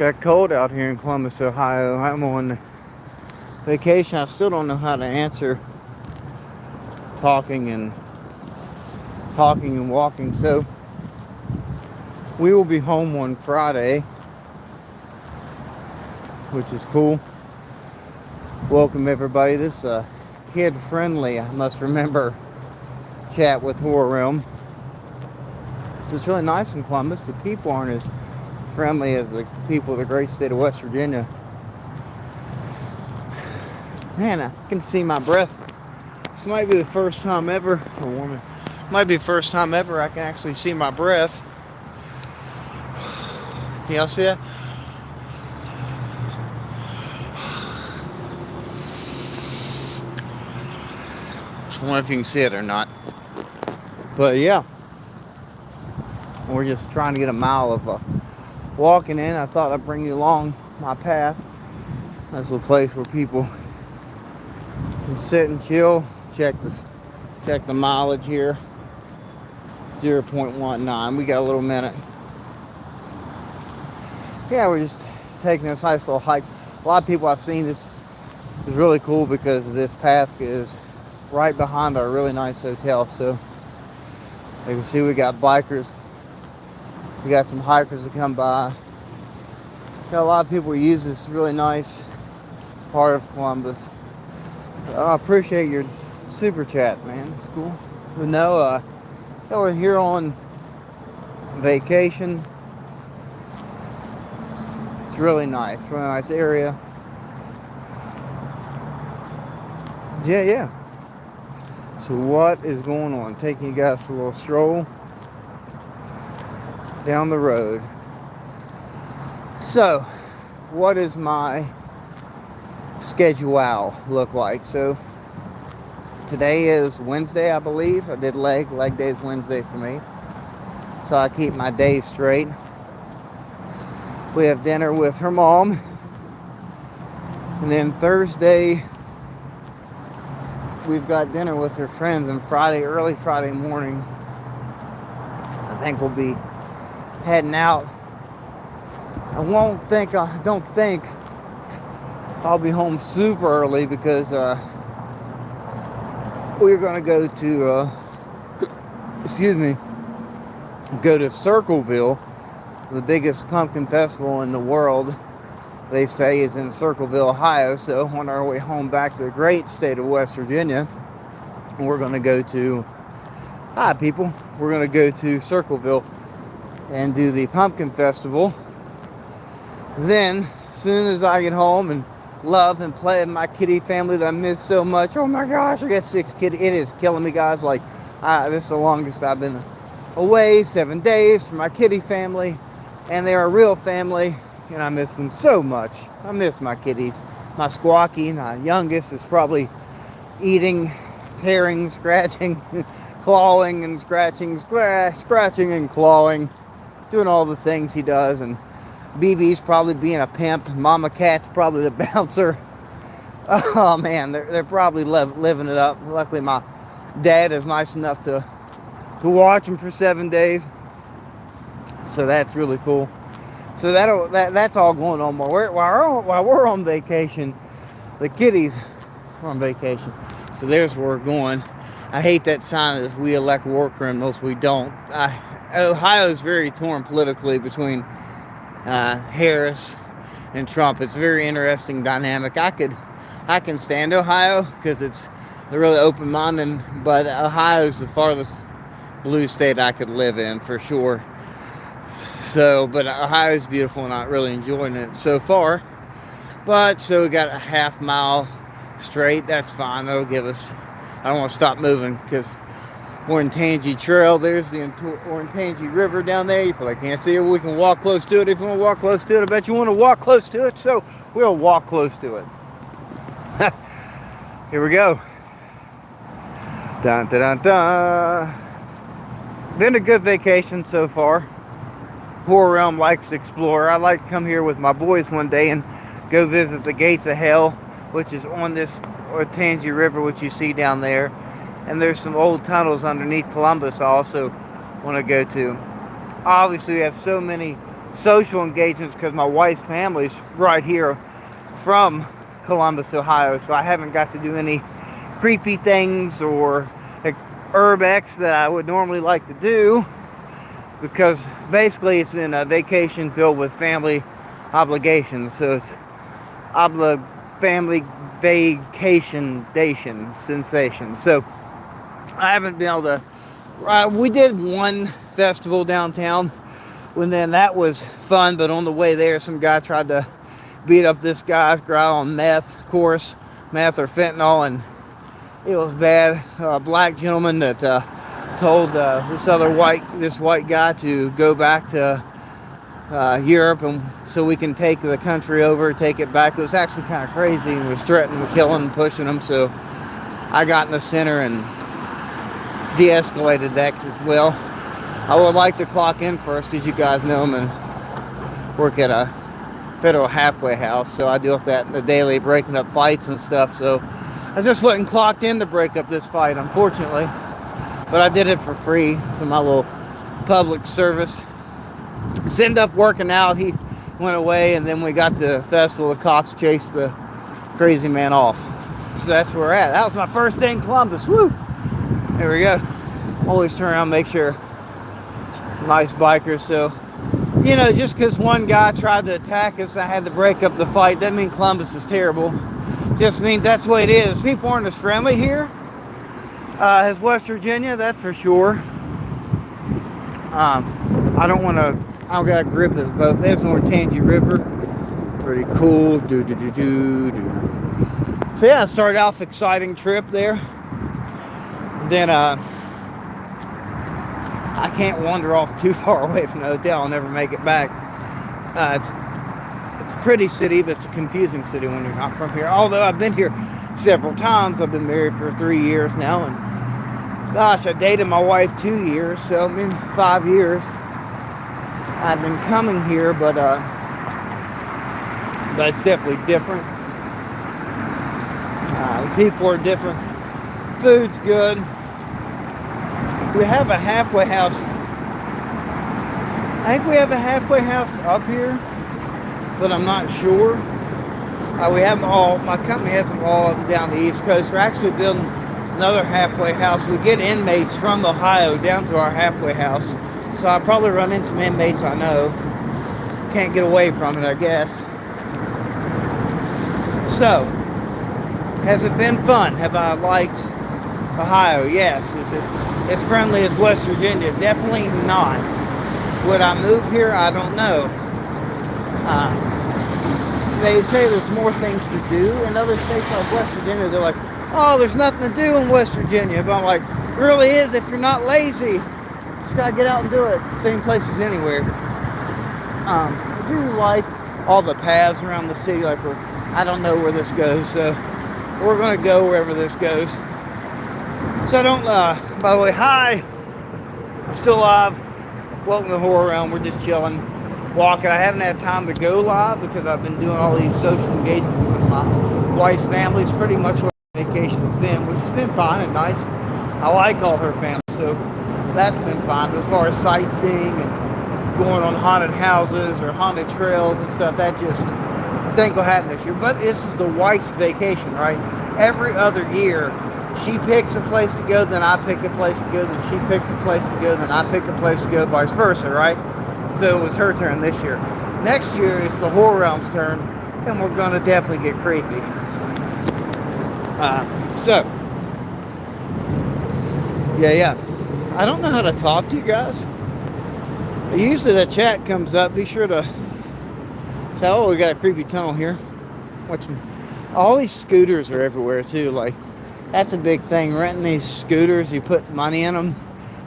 Got cold out here in Columbus, Ohio. I'm on vacation. I still don't know how to answer talking and walking. So we will be home on Friday, which is cool. Welcome everybody. This kid friendly, I must remember, chat with Horror Realm. So it's really nice in Columbus. The people aren't as friendly as the people of the great state of West Virginia. Man, I can see my breath. This might be the first time ever, might be the first time ever I can actually see my breath. Can y'all see that? I wonder if you can see it or not. But yeah, we're just trying to get a mile of walking in. I thought I'd bring you along my path. That's a place where people can sit and chill. Check the mileage here. 0.19. We got a little minute. Yeah, we're just taking this nice little hike. A lot of people I've seen, this is really cool because this path is right behind our really nice hotel. So you can see we got bikers. We got some hikers that come by. Got a lot of people who use this really nice part of Columbus. So I appreciate your super chat, man. It's cool. But no, we're here on vacation. It's really nice area. Yeah. So what is going on? Taking you guys for a little stroll down the road. So, what does my schedule look like? So, today is Wednesday, I believe. I did leg day is Wednesday for me. So I keep my days straight. We have dinner with her mom. And then Thursday, we've got dinner with her friends. And early Friday morning, I think we'll be heading out. I don't think I'll be home super early because we're going to go to, go to Circleville, the biggest pumpkin festival in the world, they say, is in Circleville, Ohio. So on our way home back to the great state of West Virginia, we're going to go to, we're going to go to Circleville and do the pumpkin festival. Then, as soon as I get home and love and play with my kitty family that I miss so much. Oh my gosh, I got 6 kids. It is killing me, guys. This is the longest I've been away, 7 days from my kitty family. And they're a real family, and I miss them so much. I miss my kitties. My Squawky, my youngest, is probably eating, tearing, scratching, clawing and scratching and clawing, doing all the things he does. And BB's probably being a pimp. Mama Cat's probably the bouncer. Oh man, they're probably living it up. Luckily, my dad is nice enough to watch them for 7 days. So that's really cool. So that's all going on while we're on vacation. The kitties are on vacation. So there's where we're going. I hate that sign that says we elect war criminals. We don't. Ohio is very torn politically between Harris and Trump. It's a very interesting dynamic. I can stand Ohio because it's really open-minded, but Ohio is the farthest blue state I could live in for sure. So, but Ohio is beautiful and I'm really enjoying it so far. But so we got a half mile straight. That's fine. That'll give us. I don't want to stop moving because Orantangy Trail. There's the Orantangy River down there. You probably can't see it. We can walk close to it if you want to walk close to it. I bet you want to walk close to it, so we'll walk close to it. Here we go. Dun, dun, dun, dun. Been a good vacation so far. Horror Realm likes to explore. I like to come here with my boys one day and go visit the Gates of Hell, which is on this Orantangy River, which you see down there. And there's some old tunnels underneath Columbus I also want to go to. Obviously, we have so many social engagements because my wife's family's right here from Columbus, Ohio, so I haven't got to do any creepy things or urbex that I would normally like to do, because basically it's been a vacation filled with family obligations. So it's family vacation sensation. So I haven't been able to. We did one festival downtown, when then that was fun, but on the way there, some guy tried to beat up this guy on meth, of course, meth or fentanyl, and it was bad. A black gentleman that told this white guy to go back to Europe, and so we can take the country over, take it back. It was actually kind of crazy, and was threatening to kill him and pushing him. So I got in the center and de-escalated that as well. I would like to clock in first, as you guys know, and work at a federal halfway house, so I deal with that in the daily, breaking up fights and stuff. So I just wasn't clocked in to break up this fight, unfortunately, but I did it for free. So my little public service. So ended up working out. He went away, and then we got to the festival. The cops chased the crazy man off. So that's where we're at. That was my first day in Columbus. Woo! There we go. Always turn around, make sure. Nice bikers. So, you know, just because one guy tried to attack us, I had to break up the fight. Doesn't mean Columbus is terrible. Just means that's the way it is. People aren't as friendly here as West Virginia, that's for sure. I don't got a grip as both. There's Orantangy River. Pretty cool. So yeah, started off exciting trip there. Then I can't wander off too far away from the hotel. I'll never make it back. It's a pretty city, but it's a confusing city when you're not from here. Although I've been here several times. I've been married for 3 years now, and gosh, I dated my wife 2 years, so I mean 5 years. I've been coming here, but it's definitely different. The people are different. Food's good. We have a halfway house. I think we have a halfway house up here, but I'm not sure. We have them all. My company has them all up and down the East Coast. We're actually building another halfway house. We get inmates from Ohio down to our halfway house, so I'll probably run into some inmates I know. Can't get away from it, I guess. So, has it been fun? Have I liked Ohio? Yes. Is it as friendly as West Virginia? Definitely not. Would I move here? I don't know. They say there's more things to do in other states like West Virginia. They're like, oh, there's nothing to do in West Virginia. But I'm like, it really is if you're not lazy. Just gotta get out and do it. Same place as anywhere. I do like all the paths around the city. Like, I don't know where this goes, so we're gonna go wherever this goes. So I don't, by the way, hi, I'm still live. Welcome to Horror Realm. We're just chilling, walking. I haven't had time to go live because I've been doing all these social engagements with my wife's family. It's pretty much what vacation has been, which has been fine and nice. I like all her family, so that's been fine. But as far as sightseeing and going on haunted houses or haunted trails and stuff, that just, I think will happen this year. But this is the wife's vacation, right? Every other year, she picks a place to go, then I pick a place to go, then she picks a place to go, then I pick a place to go, vice versa, right? So it was her turn this year. Next year, it's the Horror Realm's turn, and we're going to definitely get creepy. Yeah. I don't know how to talk to you guys. Usually the chat comes up. Be sure to say, oh, we got a creepy tunnel here. All these scooters are everywhere, too. Like, that's a big thing. Renting these scooters, you put money in them.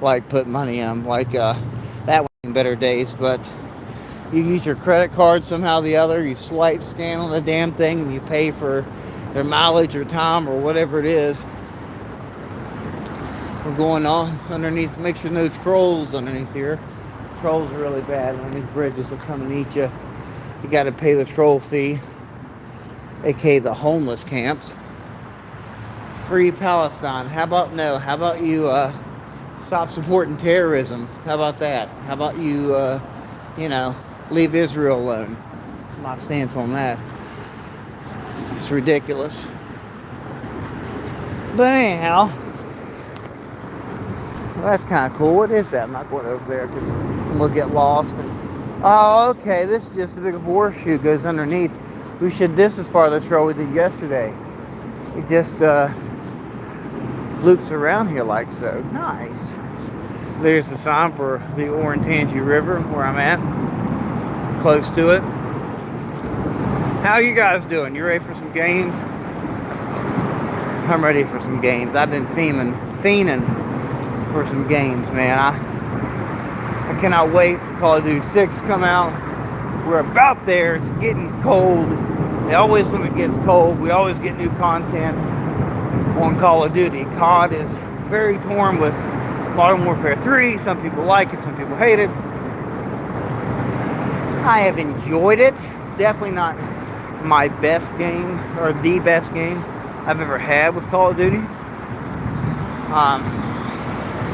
Like, that was in better days, but you use your credit card somehow or the other. You scan on the damn thing, and you pay for their mileage or time or whatever it is. We're going on underneath. Make sure no trolls underneath here. Trolls are really bad. And these bridges will come and eat you. You got to pay the troll fee, aka the homeless camps. Free Palestine. How about no? How about you stop supporting terrorism? How about that? How about you, leave Israel alone. That's my stance on that. It's ridiculous. But anyhow, well, that's kind of cool. What is that? I'm not going over there because we'll get lost. Oh, okay. This is just a big horseshoe goes underneath. This is part of the trail we did yesterday. It just loops around here like so. Nice. There's the sign for the Orontangi River where I'm at. Close to it. How you guys doing? You ready for some games? I'm ready for some games. I've been fiending for some games, man. I cannot wait for Call of Duty 6 to come out. We're about there. It's getting cold. Always when it gets cold, we always get new content on Call of Duty. COD is very torn with Modern Warfare 3. Some people like it, some people hate it. I have enjoyed it. Definitely not my best game, or the best game I've ever had with Call of Duty.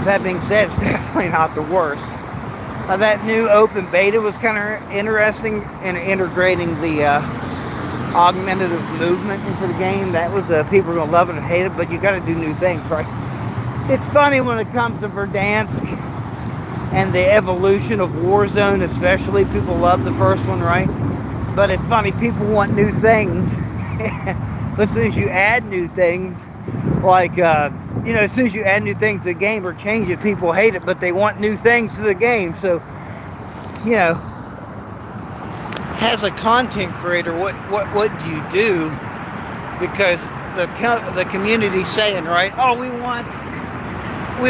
That being said, it's definitely not the worst. That new open beta was kind of interesting in integrating the augmentative movement into the game. That was people are gonna love it or hate it, but you got to do new things, right? It's funny when it comes to Verdansk and the evolution of Warzone, especially. People love the first one, right? But it's funny, people want new things. But as soon as you add new things, like as soon as you add new things to the game or change it, people hate it, but they want new things to the game. So, as a content creator, what do you do? Because the community's saying, right? Oh, we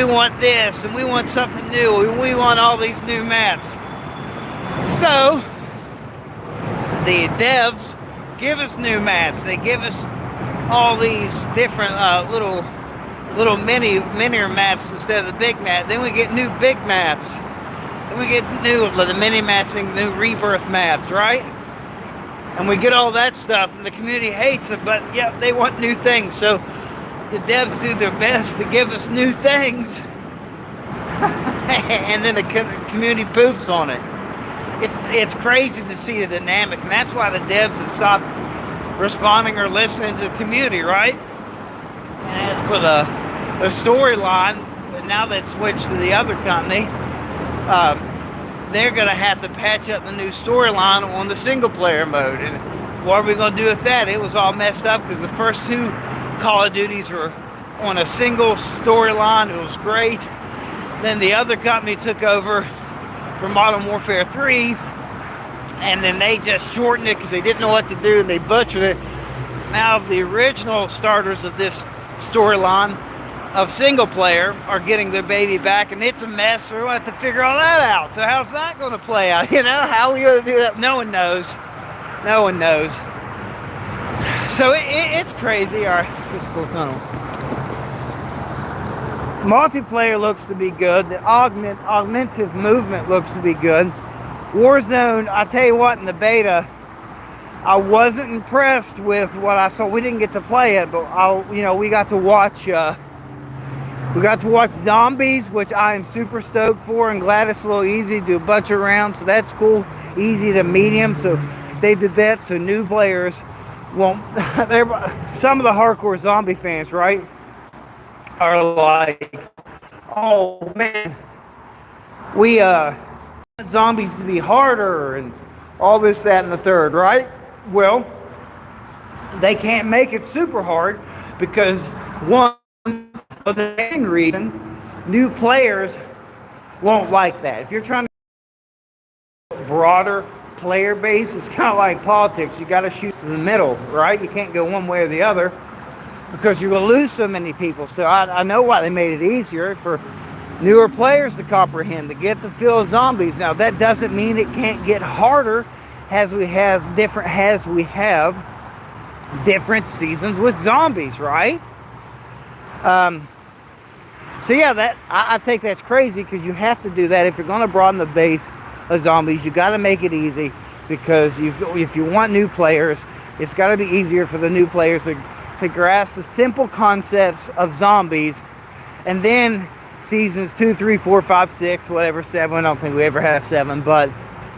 want this, and we want something new. We want all these new maps. So the devs give us new maps. They give us all these different little minier maps instead of the big map. Then we get new big maps. Then we get the mini maps being new rebirth maps, right? And we get all that stuff, and the community hates it, but yeah, they want new things. So the devs do their best to give us new things, and then the community poops on it. It's crazy to see the dynamic, and that's why the devs have stopped responding or listening to the community, right? And as for the storyline, now they've switched to the other company, they're going to have to patch up the new storyline on the single player mode. And what are we going to do with that? It was all messed up because the first two Call of Duties were on a single storyline. It was great. Then the other company took over for Modern Warfare 3, and then they just shortened it because they didn't know what to do, and they butchered it. Now the original starters of this storyline of single player are getting their baby back, and it's a mess. So we're going to have to figure all that out. So how's that going to play out? How are we going to do that? No one knows. No one knows. So it's crazy. All right, it's a cool tunnel. Multiplayer looks to be good. The augmentative movement looks to be good. Warzone, I tell you what, in the beta, I wasn't impressed with what I saw. We didn't get to play it, but we got to watch. We got to watch zombies, which I am super stoked for, and glad it's a little easy to do a bunch of rounds. So that's cool. Easy to medium. So they did that. So new players won't. Some of the hardcore zombie fans, right, are like, oh man, we want zombies to be harder and all this, that, and the third, right? Well, they can't make it super hard because one of the main reason new players won't like that. If you're trying to broader player base, it's kind of like politics. You got to shoot to the middle, right? You can't go one way or the other because you're going to lose so many people. So I know why they made it easier for newer players to comprehend, to get the feel of zombies. Now that doesn't mean it can't get harder as we have different seasons with zombies, right? So yeah, I think that's crazy because you have to do that if you're going to broaden the base of zombies. You got to make it easy because if you want new players, it's got to be easier for the new players to grasp the simple concepts of zombies. And then seasons 2, 3, 4, 5, 6, whatever, 7. I don't think we ever had 7, but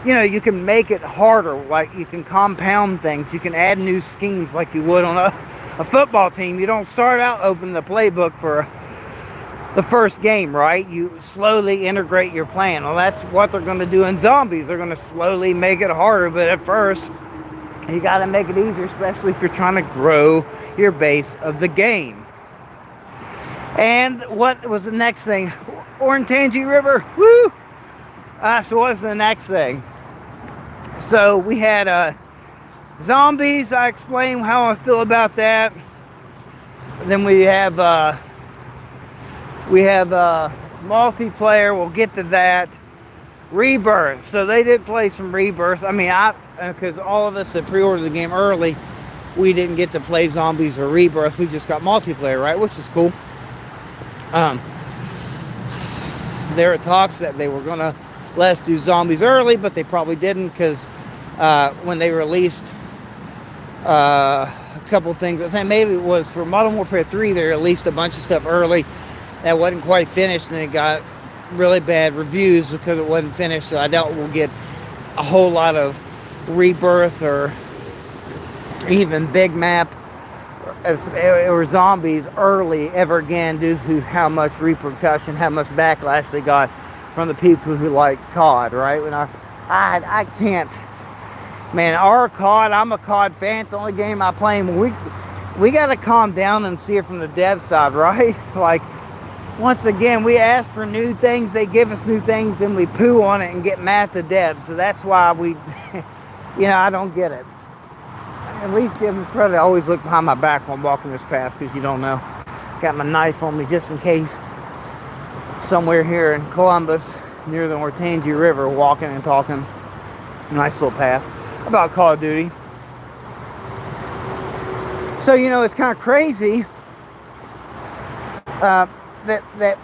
you know, you can make it harder. Like, you can compound things. You can add new schemes like you would on a football team. You don't start out opening the playbook for the first game, right? You slowly integrate your plan. Well, that's what they're going to do in zombies. They're going to slowly make it harder, but at first, you got to make it easier, especially if you're trying to grow your base of the game. And what was the next thing? Orantangy River, woo! So what's the next thing? So we had zombies. I explained how I feel about that. Then we have multiplayer. We'll get to that. Rebirth. So they did play some Rebirth. I mean, because all of us that pre-ordered the game early, we didn't get to play zombies or Rebirth. We just got multiplayer, right? Which is cool. There are talks that they were gonna let us do zombies early, but they probably didn't, because when they released a couple things, I think maybe it was for Modern Warfare 3, they released a bunch of stuff early that wasn't quite finished, and it got really bad reviews because it wasn't finished. So I doubt we'll get a whole lot of Rebirth or even Big Map or zombies early ever again, due to how much repercussion, how much backlash they got from the people who like COD, right? When I can't, man, our COD, I'm a COD fan, it's the only game I play. We got to calm down and see it from the dev side, right? Like, once again, we ask for new things, they give us new things, and we poo on it and get mad at the devs. So that's why we, you know, I don't get it. At least give them credit. I always look behind my back when I'm walking this path, because you don't know. Got my knife on me just in case. Somewhere here in Columbus, near the Orantangy River, walking and talking. Nice little path about Call of Duty. So, you know, it's kind of crazy that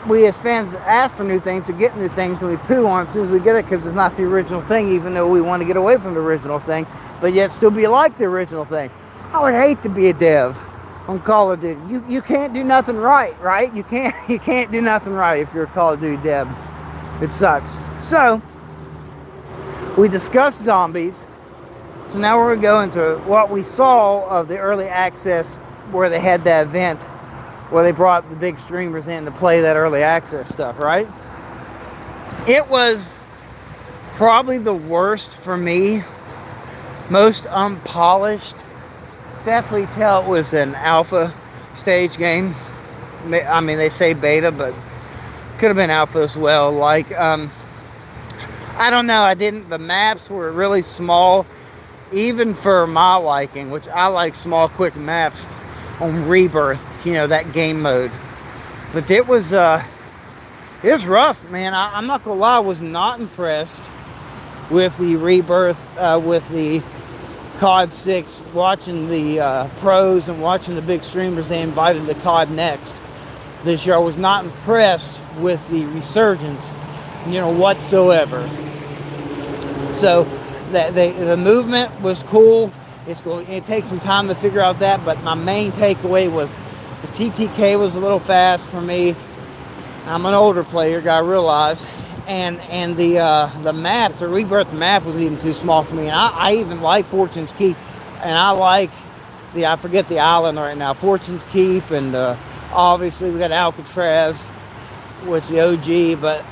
we as fans ask for new things, we get new things, and we poo on it as soon as we get it, because it's not the original thing, even though we want to get away from the original thing, but yet still be like the original thing. I would hate to be a dev on Call of Duty. You can't do nothing right? You can't do nothing right if you're a Call of Duty dev. It sucks. So we discussed zombies. So now we're going to go into what we saw of the early access, where they had that event where they brought the big streamers in to play that early access stuff, right? It was probably the worst for me, most unpolished. Definitely tell it was an alpha stage game. I mean, they say beta, but could have been alpha as well. Like, I don't know, the maps were really small, even for my liking, which I like small, quick maps on Rebirth, you know, that game mode. But it was rough, man. I'm not gonna lie, I was not impressed with the Rebirth, with the COD 6, watching the pros and watching the big streamers they invited to COD Next this year. I was not impressed with the resurgence, you know, whatsoever. So the movement was cool. It takes some time to figure out that, but my main takeaway was the TTK was a little fast for me. I'm an older player, gotta realize, and the maps, the Rebirth map was even too small for me. And I even like Fortune's Keep, and I like I forget the island right now, Fortune's Keep, and obviously we got Alcatraz, which is the OG, but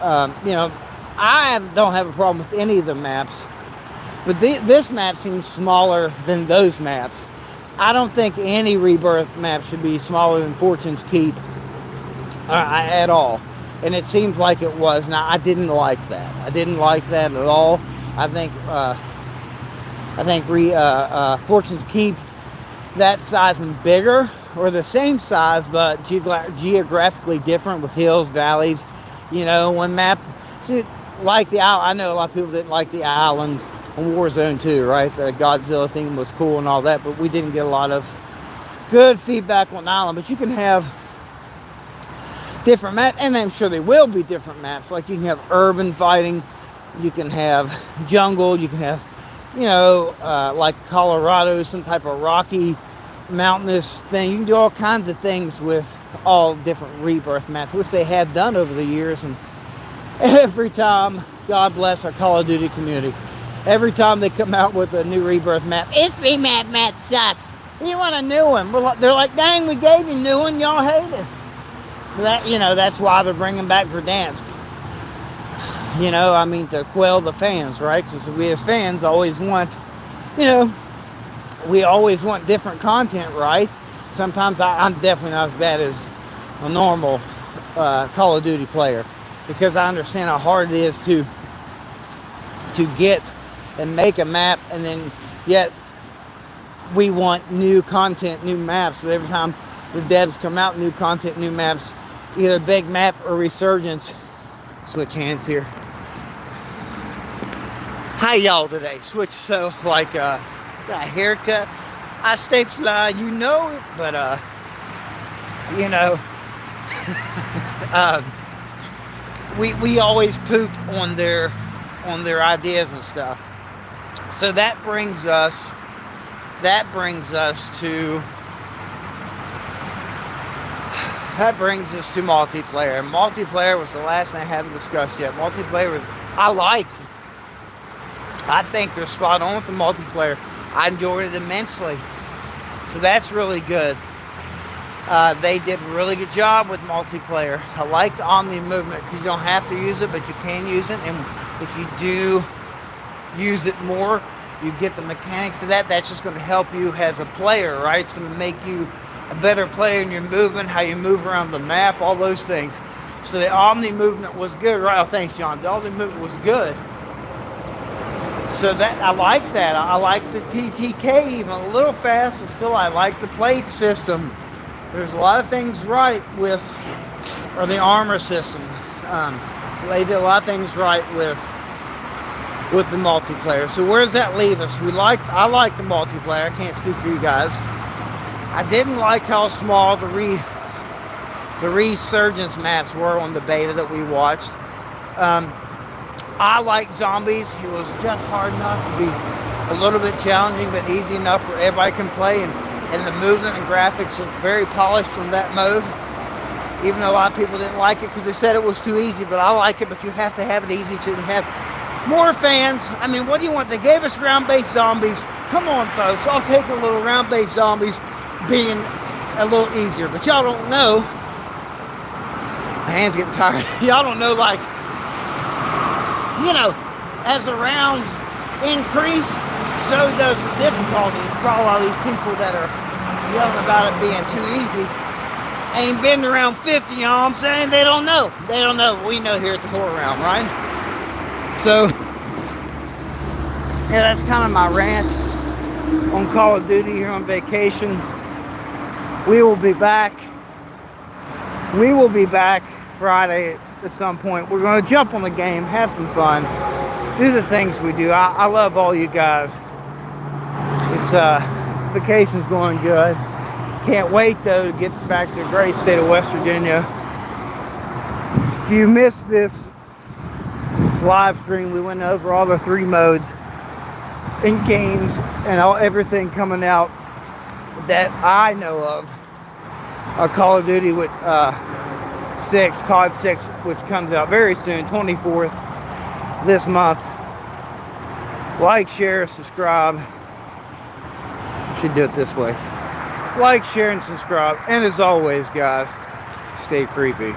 you know, I don't have a problem with any of the maps. But this map seems smaller than those maps. I don't think any Rebirth map should be smaller than Fortune's Keep at all. And it seems like it was. Now, I didn't like that. I didn't like that at all. I think Fortune's Keep, that size and bigger, or the same size, but geographically different, with hills, valleys. You know, one map, like the island. I know a lot of people didn't like the island on Warzone 2, right? The Godzilla theme was cool and all that, but we didn't get a lot of good feedback on the island. But you can have different maps, and I'm sure they will be different maps. Like, you can have urban fighting, you can have jungle, you can have, you know, like Colorado, some type of rocky, mountainous thing. You can do all kinds of things with all different Rebirth maps, which they have done over the years. And every time God bless our Call of Duty community. Every time they come out with a new Rebirth map, it's remap map sucks. You want a new one? They're like, dang, we gave you a new one, y'all hate it. So that, that's why they're bringing back Verdansk. To quell the fans, right? Because we as fans always want, we always want different content, right? Sometimes I'm definitely not as bad as a normal Call of Duty player, because I understand how hard it is to get and make a map, and then yet we want new content, new maps. But every time the devs come out, new content, new maps, either big map or resurgence. Switch hands here. How y'all today? Switch. So like got a haircut. I stay fly, you know it, but we always poop on their ideas and stuff. So that brings us to multiplayer. Multiplayer was the last thing I haven't discussed yet. Multiplayer I think they're spot on with the multiplayer. I enjoyed it immensely. So that's really good. They did a really good job with multiplayer. I like the Omni movement because you don't have to use it, but you can use it. And if you do use it more, you get the mechanics of that. That's just going to help you as a player, right? It's going to make you a better player in your movement, how you move around the map, all those things. So the Omni movement was good, right? Oh, thanks, John. The Omni movement was good. So that I like that. I like the TTK even a little fast, and still I like the plate system. There's a lot of things right with, or the armor system. They did a lot of things right with the multiplayer. So where does that leave us? I like the multiplayer. I can't speak for you guys. I didn't like how small the resurgence maps were on the beta that we watched. I like zombies. It was just hard enough to be a little bit challenging, but easy enough where everybody can play. And the movement and graphics are very polished from that mode. Even though a lot of people didn't like it because they said it was too easy, but I like it. But you have to have it easy so you can have more fans. I mean, what do you want? They gave us round-based zombies. Come on, folks. I'll take a little round-based zombies being a little easier. But y'all don't know. My hand's getting tired. Y'all don't know, like, as the rounds increase, so does the difficulty. For all these people that are yelling about it being too easy, ain't been around 50, you know what I'm saying? They don't know. They don't know. We know here at the Horror Realm, right? So, yeah, that's kind of my rant on Call of Duty here on vacation. We will be back. We will be back Friday at some point. We're going to jump on the game, have some fun, do the things we do. I love all you guys. It's vacation's going good. Can't wait though to get back to the great state of West Virginia. If you missed this live stream, we went over all the 3 modes in games and everything coming out that I know of. Call of Duty with COD 6, which comes out very soon, 24th this month. Like, share, subscribe. I should do it this way. Like, share, and subscribe. And as always, guys, stay creepy.